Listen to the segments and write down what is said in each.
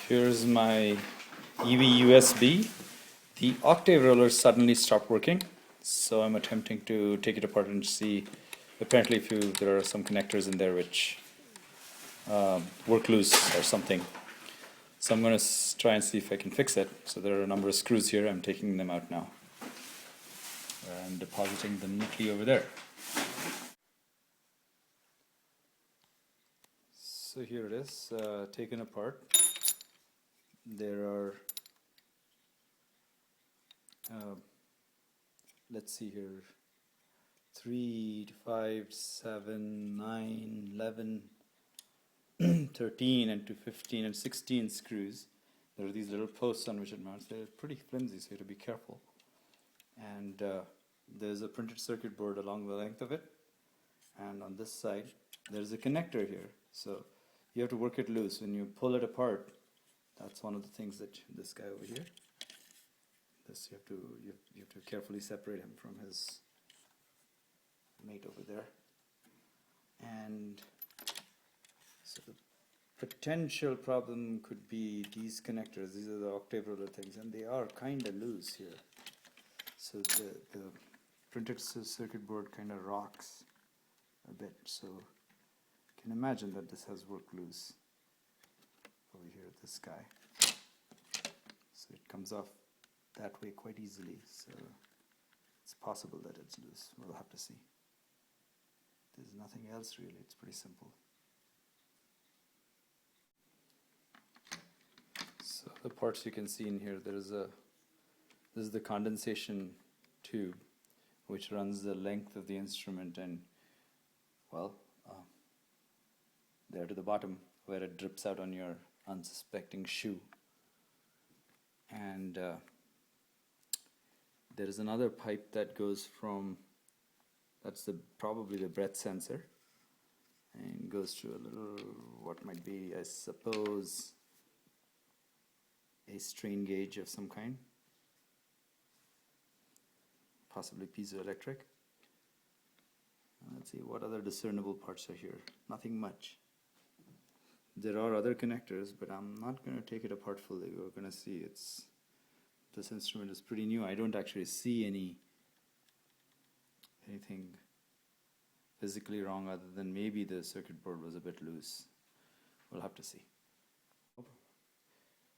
Here's my EWI USB. The Octave roller suddenly stopped working, so I'm attempting to take it apart and see. Apparently, there are some connectors in there which work loose or something. So I'm going to try and see if I can fix it. So there are a number of screws here. I'm taking them out now. I'm depositing them neatly over there. So here it is, taken apart. There are, let's see here, 3, 5, 7, 9, 11, 13 and to 15 and 16 screws. There are these little posts on which it mounts. They're pretty flimsy, so you have to be careful. And there's a printed circuit board along the length of it. And on this side, there's a connector here. So you have to work it loose. When you pull it apart, that's one of the things that this guy over here. This you have to carefully separate him from his mate over there. And so the potential problem could be these connectors. These are the Octave roller things, and they are kind of loose here. So the printed circuit board kind of rocks a bit. So you can imagine that this has worked loose over here, this guy. So it comes off that way quite easily. So it's possible that it's loose. We'll have to see. There's nothing else really. It's pretty simple. So the parts you can see in here, this is the condensation tube which runs the length of the instrument and, well, there to the bottom where it drips out on your unsuspecting shoe. And there is another pipe that goes from, that's probably the breath sensor, and goes to a little, what might be, I suppose, a strain gauge of some kind, possibly piezoelectric. Let's see what other discernible parts are here. Nothing much. There are other connectors, but I'm not going to take it apart fully. We're going to see this instrument is pretty new. I don't actually see anything physically wrong other than maybe the circuit board was a bit loose. We'll have to see.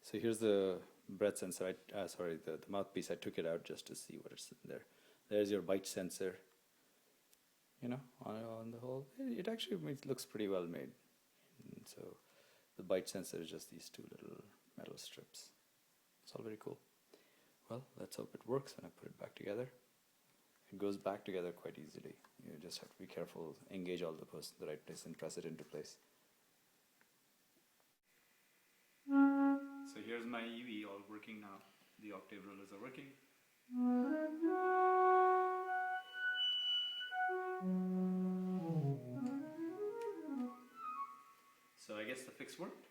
So here's the breath sensor, the mouthpiece. I took it out just to see what it's in there. There's your bite sensor. You know, on the whole, it actually looks pretty well made. And so the bite sensor is just these two little metal strips. It's all very cool. Well, let's hope it works when I put it back together. It goes back together quite easily. You just have to be careful, engage all the posts in the right place and press it into place. So here's my EV all working now. The Octave rollers are working. So I guess the fix worked.